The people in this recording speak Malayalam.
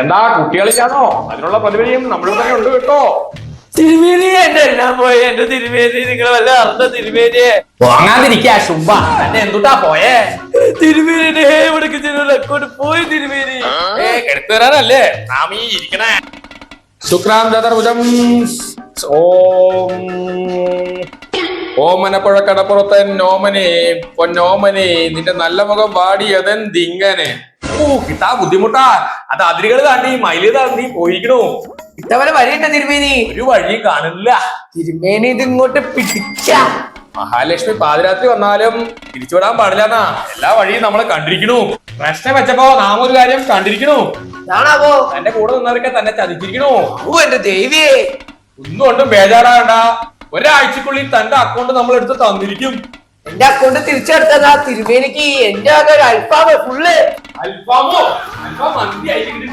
എന്താ കുട്ടികളില്ലാന്നോ? അതിനുള്ള പ്രതിവിധിയും നമ്മുടെ തന്നെ ഉണ്ട് കേട്ടോ. തിരുമേനി എന്റെ എല്ലാം പോയി. എന്റെ തിരുമേനി നിങ്ങൾ വല്ല അറിഞ്ഞ തിരുമേനിയെ പോങ്ങാതിരിക്കാ ശുഭ. എന്നെ എന്തുട്ടാ പോയേ? തിരുമേനി ഇവിടേക്ക് ചെന്നോട്ട് പോയി. തിരുമേനി എടുത്തു തരാനല്ലേ നാം ഈ ഇരിക്കണേ. ശുക്രാം ചതുർഭുജം. ഓം ഓമനപ്പുഴ കടപ്പുറത്തൻ ഓമനെ പൊന്നോമനെ നിന്റെ നല്ല മുഖം പാടിയതെന്തിങ്ങനെ. കിട്ടാ ബുദ്ധിമുട്ടാ. അത് അതിരുകൾ താണ്ടി മയില് താണ്ടി പോയിക്കണു. ഇത്തവണ വഴിയുണ്ട തിരുമേനി. ഒരു വഴി കാണില്ല തിരുമേനി ഇത് ഇങ്ങോട്ട് പിടിക്ക. മഹാലക്ഷ്മി പാതിരാത്രി വന്നാലും തിരിച്ചുവിടാൻ പാടില്ലെന്നാ എല്ലാ വഴിയും നമ്മളെ കണ്ടിരിക്കണു. പ്രശ്നം വെച്ചപ്പോ നാം ഒരു കാര്യം കണ്ടിരിക്കണു. കാണാവോ എന്റെ കൂടെ നിന്നവരൊക്കെ തന്നെ ചതിച്ചിരിക്കണു. ഓ എന്റെ ദേവിയെ, ഒന്നും കൊണ്ടും ബേജാറാകണ്ട. ഒരാഴ്ചക്കുള്ളിൽ തന്റെ അക്കൗണ്ട് നമ്മൾ എടുത്ത് തന്നിരിക്കും. എന്റെ അക്കൗണ്ട് തിരിച്ചെടുത്തതാ തിരുമേനിക്ക് എന്റെ ഒരു അൽഫാമ് ഫുള്ള്. അൽഫാമോ? അൽഫാം മന്തി ആയിരിക്കും.